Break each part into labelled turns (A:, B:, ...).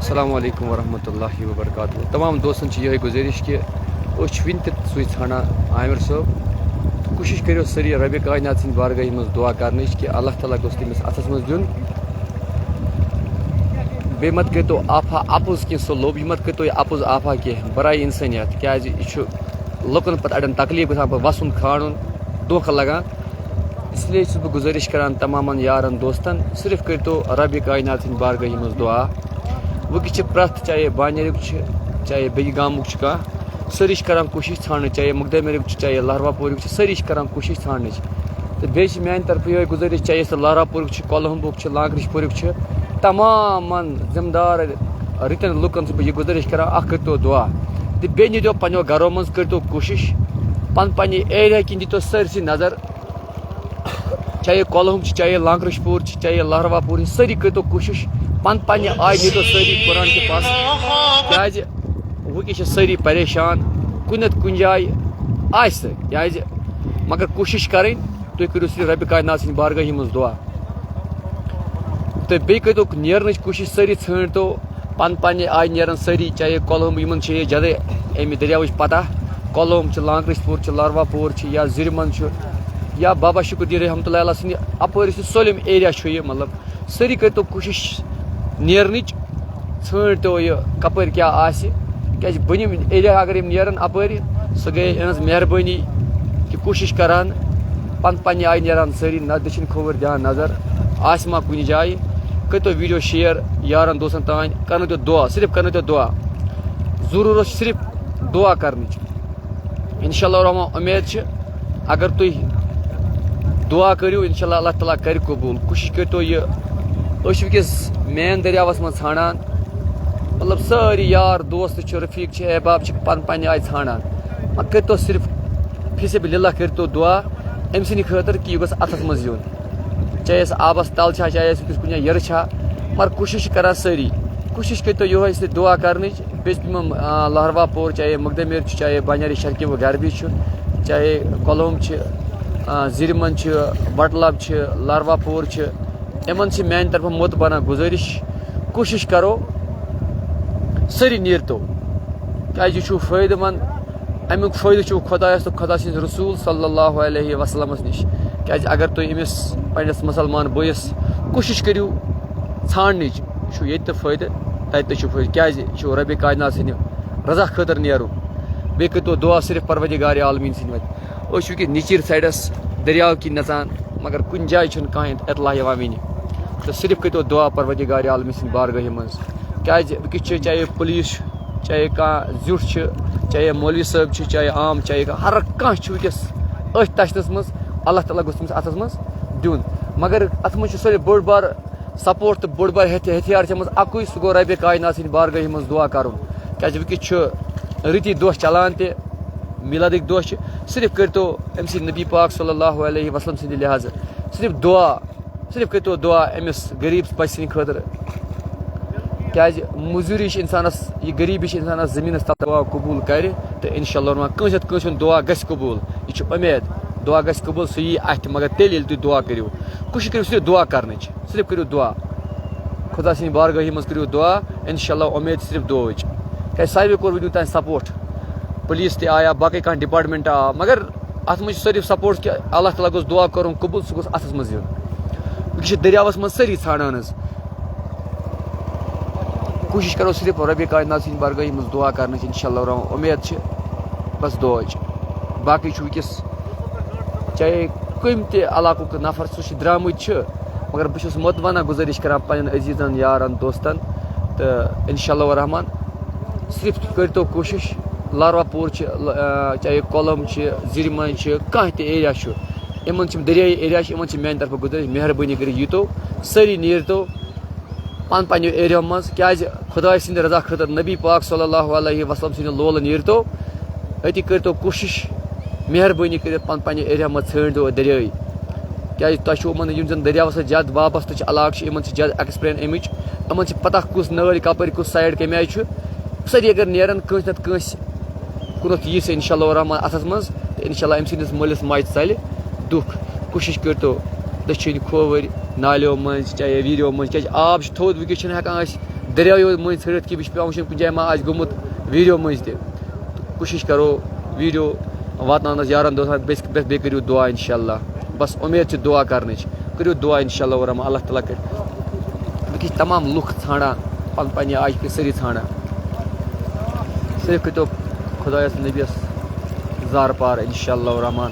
A: السلام علیکم ورحمۃ اللہ وبرکاتہ. تمام دوستن یہ گزارش کہ ون تی ژھانڈان عامر صٲب کوشش کرو سٲری ربِ کائنات سٕنٛدِ بارگاہہِ منٛز دعا کرنٕچ کہ اللہ تعالیٰ گوٚژھ تٔمِس اَتھس منٛز دیُن. بیٚیہِ مت کٔرۍتو آفا اَپُز کینٛہہ سُہ لوٚب یہِ مت کٔرۍتو یہِ اَپُز آفا کینٛہہ برایہِ اِنسٲنیت کیٛازِ یہِ چھُ لُکن پتہٕ اڑٮ۪ن تکلیٖف گژھان پتہٕ وَسُن کھالُن دھوکہٕ لگان. اس لیے چھُس بہٕ گُزٲرِش کران تمامن یارن دوستن صرف کٔرۍتو ربِ کائنات سٕنٛدِ بارگاہہِ منٛز دعا. وٕنکٮ۪س چھِ پرٛٮ۪تھ چاہے بانیرُک چھِ چاہے بیٚیہِ گامُک چھُ کانٛہہ سٲری چھِ کران کوٗشِش ژھانڈنٕچ چاہے مُقدمیرُک چھُ چاہے لہروا پوٗرِک چھِ سٲری چھِ کران کوٗشِش ژھانڈنٕچ. تہٕ بیٚیہِ چھِ میانہِ طرفہٕ یِہوٚے گُزٲرِش چاہے سُہ لہروا پوٗرِک چھُ کۄلہَمُک چھُ لانکرِش پوٗرِک چھُ تمامن ذِمہٕ دار رٕتٮ۪ن لُکن چھُس بہٕ یہِ گُزٲرِش کران اکھ کٔرۍتو دعا تہٕ بیٚیہِ نیٖتو پنٛنیو گرو منٛز کٔرۍتو کوٗشِش پنٛنہِ ایریا کِنۍ دِتو سٲرسٕے نظر چاہے کۄلہُم چھُ چاہے لانکرِش پوٗر چھُ چاہے لہروا پوٗر چھِ سٲری کٔرۍتو کوٗشِش پنٛنہِ آیہِ نیٖتو سٲری قرآن کے پاس کیٛازِ وٕنکٮ۪س چھِ سٲری پریشان کُنہِ نتہٕ کُنہِ جایہِ آسہِ کیٛازِ مگر کوٗشِش کرٕنۍ تُہۍ کٔرِو صرف ربِ کائنات سٕنٛدِ بارگاہہِ منٛز دعا تہٕ بیٚیہِ کٔرۍتو نیرنٕچ کوٗشِش سٲری ژھٲنٛڈتو پنٛنہِ آیہِ نیران سٲری چاہے کۄلہُم یِمن چھِ یہِ جدے امہِ دٔریاوٕچ پتہ کۄلہُم چھِ لانکرِش پوٗر چھِ لہروا پوٗر چھِ یا زِرمن چھُ یا بابا شُکُر دیٖن رحمتہ اللہ علیہ سٕنٛدِ اپٲرۍ یُس یہِ سٲلِم ایریا چھُ یہِ مطلب سٲری کٔرۍتو کوٗشِش نیرنٕچ ژھٲنٛڈتو یہِ کپٲرۍ کیٛاہ آسہِ کیٛازِ بٔنِم ایریا اگر یِم نیرن اپٲرۍ سۄ گٔیے یِہٕنٛز مہربٲنی کہِ کوٗشِش کران پنٛنہِ آیہِ نیران سٲری نتہٕ دٔچھِنۍ کھووٕرۍ دِوان نظر آسہِ ما کُنہِ جایہِ کٔرۍتو ویٖڈیو شِیر یارن دوستن تانۍ کرنٲیتو دعا صرف کرنٲیتو دعا ضروٗرت چھِ صرف دعا کرنٕچ انشاء اللہ رحمان اُمید چھِ اگر تُہۍ دعا کٔرِو انشاء اللہ اللہ تعالیٰ کرِ قبوٗل کوٗشِش کٔرۍتو یہِ أسۍ چھِ وٕنکٮ۪س مین دٔریاوس منٛز ژھانڈان مطلب سٲری یار دوست چھِ رفیٖق چھِ احباب چھِ پنٛنہِ آیہِ ژھانڈان وۄنۍ کٔرۍتو صرف فی سبیل اللہ کٔرۍتو دعا أمۍ سٕنٛدِ خٲطرٕ کہِ یہِ گوٚژھ اَتھس منٛز یُن چاہے سُہ آبس تل چھا چاہے سُہ کُنہِ جایہِ یِرٕ چھا مگر کوٗشِش چھِ کران سٲری کوٗشِش کٔرۍتو یِہوٚے سُہ دعا کرنٕچ بیٚیہِ چھِ تِمن لہروا پوٗر چاہے مُقدمیر چھُ چاہے بانیاری شرکی و غربی چھُ چاہے کۄلہُم چھِ زِرمن چھِ بٹلب چھِ لہروا پوٗر چھِ یِمن چھِ میانہِ طرفہٕ موٚت بنان گُزٲرِش کوٗشِش کرو سٲری نیٖرتو کیٛازِ یہِ چھُ فٲیدٕ منٛد امیُک فٲیدٕ چھُ خۄدایس تہٕ خۄدا سٕنٛدِ رسوٗل صلی اللہ علیہ وسلمس نِش کیٛازِ اگر تُہۍ أمِس پنٛنِس مُسلمان بٲیِس کوٗشِش کٔرِو ژھانڈنٕچ یہِ چھُ ییٚتہِ تہِ فٲیدٕ تتہِ تہِ چھُ فٲیدٕ کیٛازِ یہِ چھُ ربِ کائنات سٕنٛدِ رضا خٲطرٕ نیرُن بیٚیہِ کٔرۍتو دعا صرف پروردگارِ عالمیٖن سٕنٛدِ وتہِ أسۍ چھِ وٕنکٮ۪س نِچِر سایڈس دٔریاو کِنۍ نژان مگر کُنہِ جایہِ چھُنہٕ کانٛہہ اطلاع یِوان وٕنہِ تہٕ صرف کٔرۍتو دعا پروردگارِ عالمیٖن سٕنٛدِ بارگاہہِ منٛز کیٛازِ وٕنکٮ۪س چھِ چاہے پُلیٖس چھُ چاہے کانٛہہ زیُٹھ چھُ چاہے مولوی صٲب چھُ چاہے عام چاہے ہر کانٛہہ چھُ وٕنکٮ۪س أتھۍ تشنس منٛز اللہ تعالیٰ گوٚژھ تٔمِس اَتھس منٛز دیُن مگر اتھ منٛز چھُ ساروی بوٚڑ بار سپورٹ تہٕ بوٚڑ بار ہتھیار چھِ منٛز اکُے سُہ گوٚو ربِ کائنات سٕنٛدِ بارگاہہِ منٛز دعا کرُن کیٛازِ وٕنکٮ۪س چھُ رٕتی دۄہ چلان تہِ میلادٕکۍ دۄہ چھِ صرف کٔرۍتو أمۍ سٕنٛدِ نبی پاک صلی اللہ علیہ وسلم سٕنٛدِ لحاظہٕ صرف دعا صرف کٔرۍتو دعا أمِس غریٖب بچہِ سٕنٛدِ خٲطرٕ کیٛازِ موٚزوٗری چھِ انسانس یہِ غریٖبی چھِ انسانس زٔمیٖنس تل دعا قبوٗل کرِ تہٕ انشاء اللہ رحمان کٲنٛسہِ نتہٕ کٲنٛسہِ ہُنٛد دعا گژھِ قبوٗل یہِ چھُ اُمید دعا گژھِ قبوٗل سُہ یی اتھِ مگر تیٚلہِ ییٚلہِ تُہۍ دعا کٔرِو کوٗشِش کٔرِو صرف دعا کرنٕچ صرف کٔرِو دعا خۄدا سٕنٛدِ بارگاہہِ منٛز کٔرِو دعا انشاء اللہ اُمید چھِ صرف دعاہٕچ کیٛازِ ساروٕے کوٚر وٕنیُک تانۍ سپورٹ پُلیٖس تہِ آیا باقٕے کانٛہہ ڈپاٹمنٹ آو مگر اتھ منٛز چھُ صرف سپورٹ کہِ اللہ تعالیٰ گوٚژھ دعا کرُن قبوٗل سُہ گوٚژھ اَتھس منٛز یُن وٕنکٮ۪س چھِ دٔریاوس منٛز سٲری ژھانڈان حظ کوٗشِش کرو صرف ربِ کائنات سٕنٛدِ بارگاہہِ منٛز دعا کرنٕچ انشاء اللہ رحمان اُمید چھِ بس دعاہٕچ باقٕے چھُ وٕنکٮ۪س چاہے کُنہِ تہِ علاقُک نفر سُہ چھُ درٛامٕتۍ چھِ مگر بہٕ چھُس مُتمنا گُزٲرِش کران پنٕنٮ۪ن عزیٖزن یارن دوستن تہٕ انشاء اللہ رحمان صرف کٔرۍتو کوٗشِش لہروا پوٗر چھِ چاہے کۄلم چھِ زِرمن چھِ کانٛہہ تہِ ایریا چھُ یِمن چھِ دٔریاے ایریا چھِ یِمن چھِ میانہِ طرفہٕ گُزٲرِش مہربٲنی کٔرِتھ ییٖتو سٲری نیٖرتو پنٛنیو ایریاہو منٛز کیٛازِ خۄداے سٕنٛدِ رضا خٲطرٕ نبی پاک صلی اللہ علیہ وسلم سٕنٛدِ لولہٕ نیٖرتو أتی کٔرۍتو کوٗشِش مہربٲنی کٔرِتھ پنٛنہِ ایریا منٛز ژھٲنٛڈتو دٔریاے کیٛازِ تۄہہِ چھُو یِمن یِم زن دٔریاوس سۭتۍ زیادٕ وابستہٕ چھِ علاقہٕ چھِ یِمن چھِ زیادٕ ایٚکٕسپلین اَمِچ یِمن چھِ پتہ کُس نٲلۍ کپٲرۍ کُس سایڈ کمہِ آیہِ چھُ سٲری اگر نیرن کٲنٛسہِ نتہٕ کٲنٛسہِ کُنتھ یی سُہ انشاء اللہ رحمان اَتھس منٛز تہٕ انشاء اللہ أمۍ سٕنٛدِس مٲلِس ماجہِ ژلہِ دُکھ کوٗشِش کٔرۍتو دٔچھِنۍ کھووٕرۍ نالیو منٛز چاہے ویٖریو منٛز کیٛازِ آب چھُ تھوٚد وٕنکٮ۪س چھِنہٕ ہٮ۪کان أسۍ دریاو مٔنٛزۍ ژھٕنِتھ کہِ بہٕ چھُس پیٚوان وٕچھُن کُنہِ جایہِ ما آسہِ گوٚمُت ویٖڈیو مٔنٛزۍ تہِ کوٗشِش کرو ویٖڈیو واتناونَس یارَن دوستن بیٚیہِ کٔرِو دُعا اِنشاء اللہ بس اُمید چھِ دُعا کرنٕچ کٔرِو دُعا اِنشاء اللہ ورحمٰن اللہ تعالیٰ کَرِ وٕنکٮ۪س چھِ تمام لُکھ ژھانڈان پنٛنہِ آیہِ کہِ سٲری ژھانڈان صرف کٔرۍتو خۄدایَس نبیَس زارٕ پار اِنشاء اللہ الرحمٰن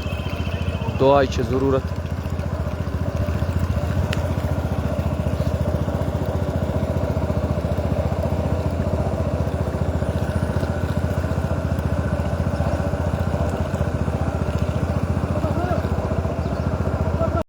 A: دُعاے چھِ ضروٗرت